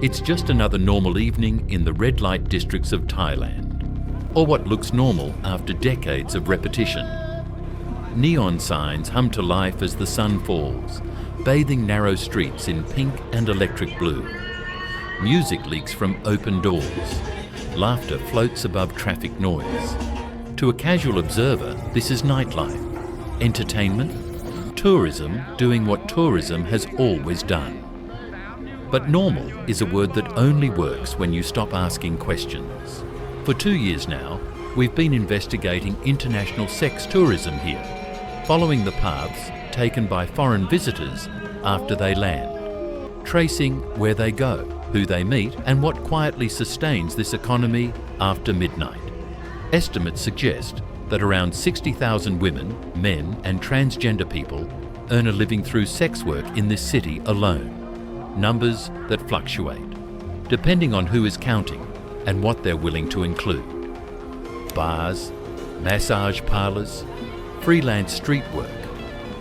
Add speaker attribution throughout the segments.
Speaker 1: It's just another normal evening in the red light districts of Thailand, or what looks normal after decades of repetition. Neon signs hum to life as the sun falls, bathing narrow streets in pink and electric blue. Music leaks from open doors. Laughter floats above traffic noise. To a casual observer, this is nightlife, entertainment, tourism doing what tourism has always done. But normal is a word that only works when you stop asking questions. For 2 years now, we've been investigating international sex tourism here, following the paths taken by foreign visitors after they land, tracing where they go, who they meet, and what quietly sustains this economy after midnight. Estimates suggest that around 60,000 women, men, and transgender people earn a living through sex work in this city alone. Numbers that fluctuate, depending on who is counting and what they're willing to include. Bars, massage parlours, freelance street work,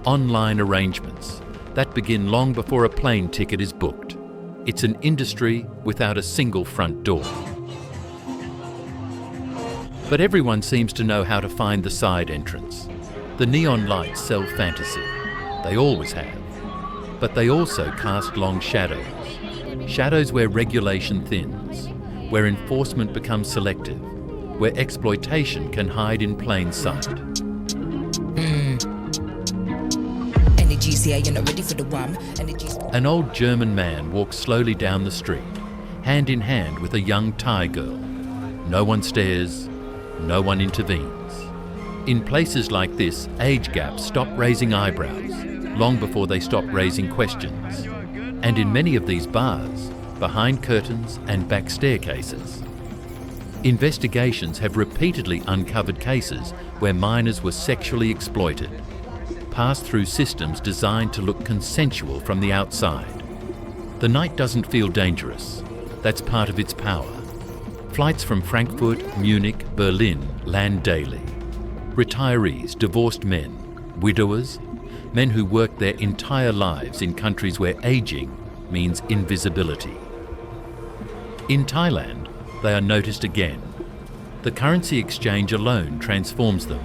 Speaker 1: online arrangements that begin long before a plane ticket is booked. It's an industry without a single front door. But everyone seems to know how to find the side entrance. The neon lights sell fantasy. They always have. But they also cast long shadows. Shadows where regulation thins, where enforcement becomes selective, where exploitation can hide in plain sight. An old German man walks slowly down the street, hand in hand with a young Thai girl. No one stares, no one intervenes. In places like this, age gaps stop raising eyebrows long before they stop raising questions. And in many of these bars, behind curtains and back staircases, investigations have repeatedly uncovered cases where minors were sexually exploited, passed through systems designed to look consensual from the outside. The night doesn't feel dangerous. That's part of its power. Flights from Frankfurt, Munich, Berlin land daily. Retirees, divorced men, widowers, men who work their entire lives in countries where aging means invisibility. In Thailand, they are noticed again. The currency exchange alone transforms them.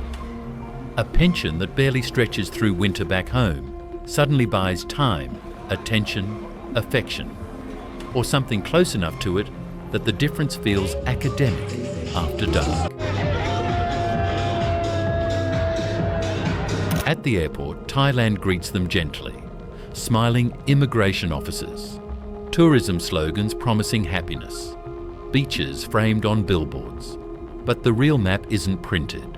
Speaker 1: A pension that barely stretches through winter back home suddenly buys time, attention, affection, or something close enough to it that the difference feels academic after dark. At the airport, Thailand greets them gently, smiling immigration officers, tourism slogans promising happiness, beaches framed on billboards. But the real map isn't printed.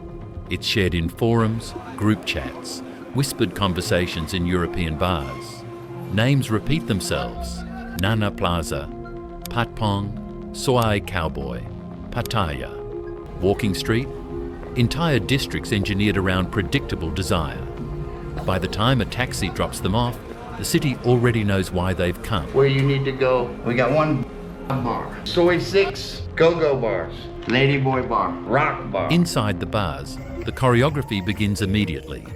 Speaker 1: It's shared in forums, group chats, whispered conversations in European bars. Names repeat themselves: Nana Plaza, Patpong, Soai Cowboy, Pattaya, Walking Street, entire districts engineered around predictable desire. By the time a taxi drops them off, the city already knows why they've come.
Speaker 2: Where you need to go, we got one bar, Soy 6, go-go bars, Ladyboy bar, rock bar.
Speaker 1: Inside the bars, the choreography begins immediately.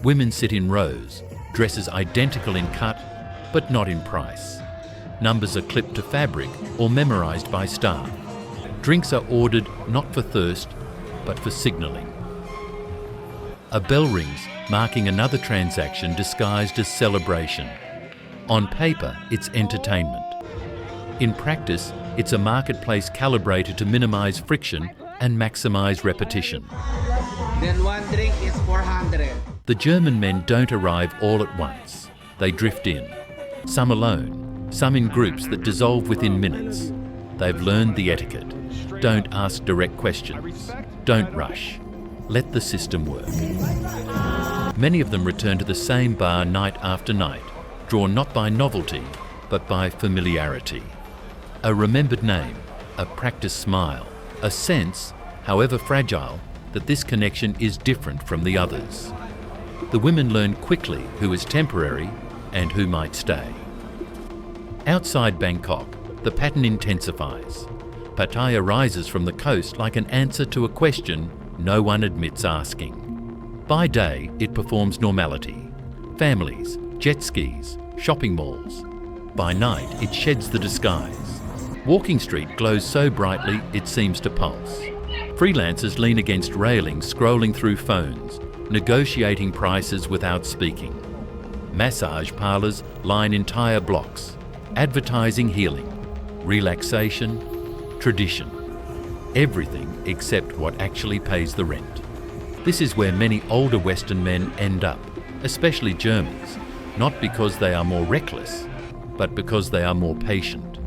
Speaker 1: Women sit in rows, dresses identical in cut, but not in price. Numbers are clipped to fabric or memorized by staff. Drinks are ordered not for thirst, but for signalling. A bell rings, marking another transaction disguised as celebration. On paper, it's entertainment. In practice, it's a marketplace calibrated to minimize friction and maximize repetition.
Speaker 3: Then one drink is 400.
Speaker 1: The German men don't arrive all at once. They drift in, some alone, some in groups that dissolve within minutes. They've learned the etiquette. Don't ask direct questions. Don't rush. Let the system work. Many of them return to the same bar night after night, drawn not by novelty, but by familiarity. A remembered name, a practiced smile, a sense, however fragile, that this connection is different from the others. The women learn quickly who is temporary and who might stay. Outside Bangkok, the pattern intensifies. Pattaya rises from the coast like an answer to a question no one admits asking. By day, it performs normality. Families, jet skis, shopping malls. By night, it sheds the disguise. Walking Street glows so brightly it seems to pulse. Freelancers lean against railings, scrolling through phones, negotiating prices without speaking. Massage parlours line entire blocks, advertising healing, relaxation, tradition. Everything except what actually pays the rent. This is where many older Western men end up, especially Germans, not because they are more reckless, but because they are more patient.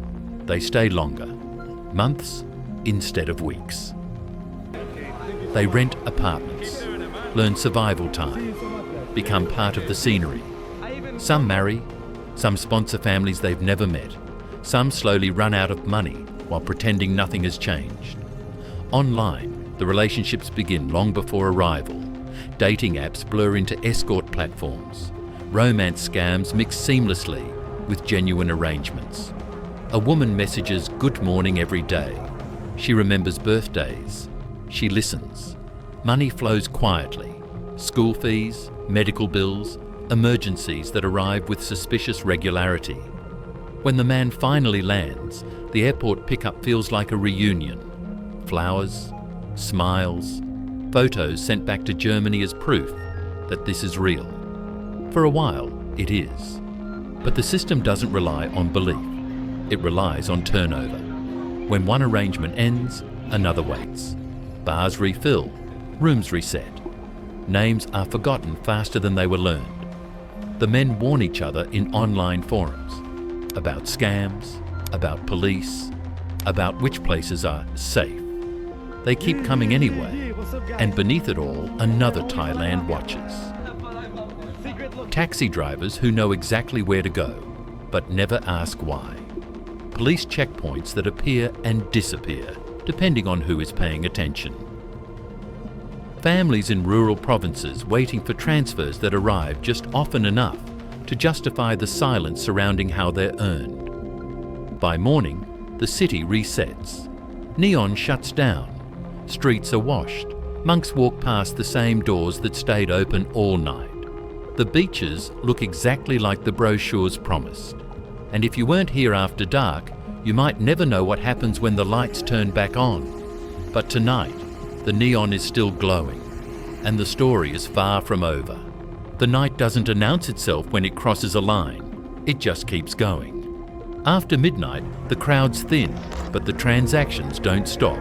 Speaker 1: They stay longer, months instead of weeks. They rent apartments, learn survival time, become part of the scenery. Some marry, some sponsor families they've never met, some slowly run out of money while pretending nothing has changed. Online, the relationships begin long before arrival. Dating apps blur into escort platforms. Romance scams mix seamlessly with genuine arrangements. A woman messages good morning every day. She remembers birthdays. She listens. Money flows quietly. School fees, medical bills, emergencies that arrive with suspicious regularity. When the man finally lands, the airport pickup feels like a reunion. Flowers, smiles, photos sent back to Germany as proof that this is real. For a while, it is. But the system doesn't rely on belief. It relies on turnover. When one arrangement ends, another waits. Bars refill, rooms reset. Names are forgotten faster than they were learned. The men warn each other in online forums about scams, about police, about which places are safe. They keep coming anyway, and beneath it all, another Thailand watches. Taxi drivers who know exactly where to go, but never ask why. Police checkpoints that appear and disappear, depending on who is paying attention. Families in rural provinces waiting for transfers that arrive just often enough to justify the silence surrounding how they're earned. By morning, the city resets. Neon shuts down. Streets are washed. Monks walk past the same doors that stayed open all night. The beaches look exactly like the brochures promised. And if you weren't here after dark, you might never know what happens when the lights turn back on. But tonight, the neon is still glowing, and the story is far from over. The night doesn't announce itself when it crosses a line. It just keeps going. After midnight, the crowds thin, but the transactions don't stop.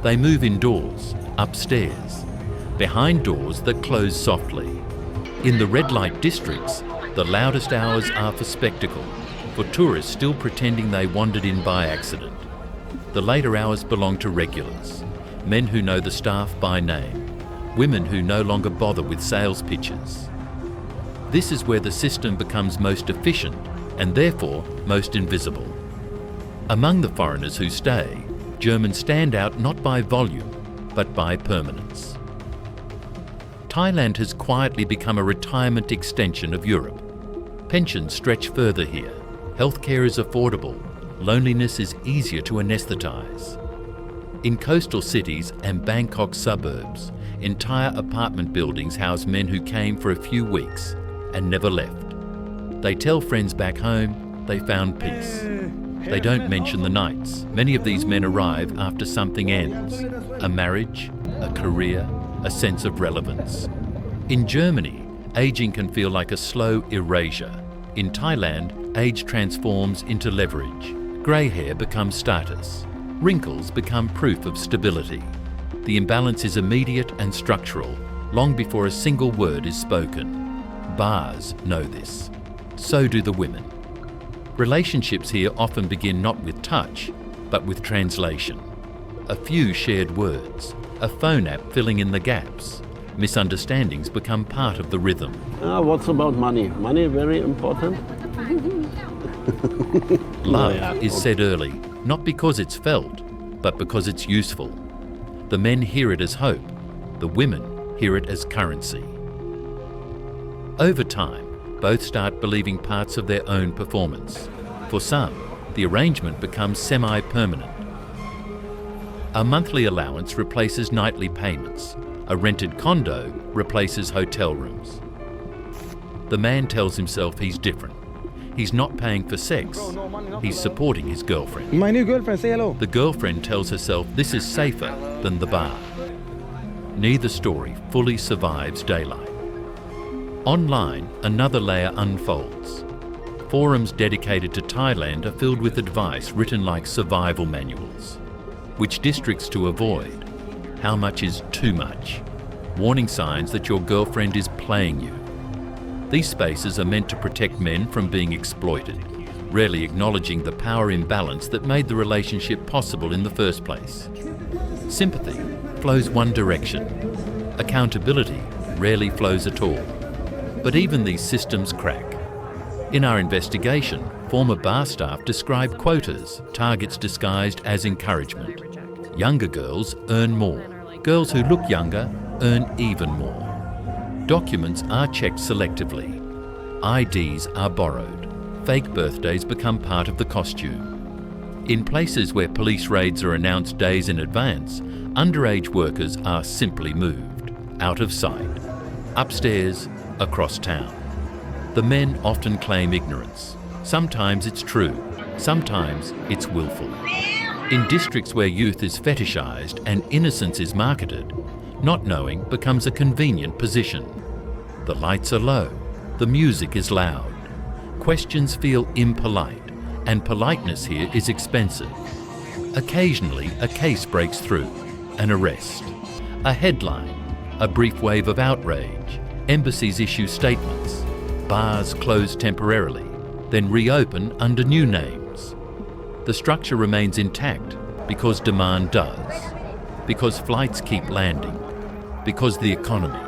Speaker 1: They move indoors, upstairs, behind doors that close softly. In the red light districts, the loudest hours are for spectacle, for tourists still pretending they wandered in by accident. The later hours belong to regulars, men who know the staff by name, women who no longer bother with sales pitches. This is where the system becomes most efficient and therefore most invisible. Among the foreigners who stay, Germans stand out not by volume, but by permanence. Thailand has quietly become a retirement extension of Europe. Pensions stretch further here. Healthcare is affordable. Loneliness is easier to anesthetize. In coastal cities and Bangkok suburbs, entire apartment buildings house men who came for a few weeks and never left. They tell friends back home they found peace. They don't mention the nights. Many of these men arrive after something ends. A marriage, a career, a sense of relevance. In Germany, aging can feel like a slow erasure. In Thailand, age transforms into leverage. Grey hair becomes status. Wrinkles become proof of stability. The imbalance is immediate and structural, long before a single word is spoken. Bars know this. So do the women. Relationships here often begin not with touch, but with translation. A few shared words, a phone app filling in the gaps. Misunderstandings become part of the rhythm.
Speaker 4: What's about money? Money very important?
Speaker 1: Love is said early, not because it's felt, but because it's useful. The men hear it as hope, the women hear it as currency. Over time, both start believing parts of their own performance. For some, the arrangement becomes semi-permanent. A monthly allowance replaces nightly payments. A rented condo replaces hotel rooms. The man tells himself he's different. He's not paying for sex. He's supporting his girlfriend.
Speaker 5: My new girlfriend, say hello.
Speaker 1: The girlfriend tells herself this is safer than the bar. Neither story fully survives daylight. Online, another layer unfolds. Forums dedicated to Thailand are filled with advice written like survival manuals. Which districts to avoid? How much is too much? Warning signs that your girlfriend is playing you. These spaces are meant to protect men from being exploited, rarely acknowledging the power imbalance that made the relationship possible in the first place. Sympathy flows one direction. Accountability rarely flows at all. But even these systems crack. In our investigation, former bar staff describe quotas, targets disguised as encouragement. Younger girls earn more. Girls who look younger earn even more. Documents are checked selectively. IDs are borrowed. Fake birthdays become part of the costume. In places where police raids are announced days in advance, underage workers are simply moved, out of sight, upstairs, across town. The men often claim ignorance. Sometimes it's true, sometimes it's willful. In districts where youth is fetishized and innocence is marketed, not knowing becomes a convenient position. The lights are low, the music is loud. Questions feel impolite, and politeness here is expensive. Occasionally, a case breaks through, an arrest, a headline, a brief wave of outrage. Embassies issue statements. Bars close temporarily, then reopen under new names. The structure remains intact because demand does, because flights keep landing, because the economy,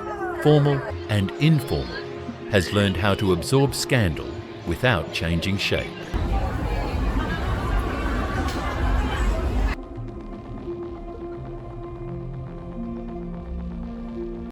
Speaker 1: formal and informal, has learned how to absorb scandal without changing shape.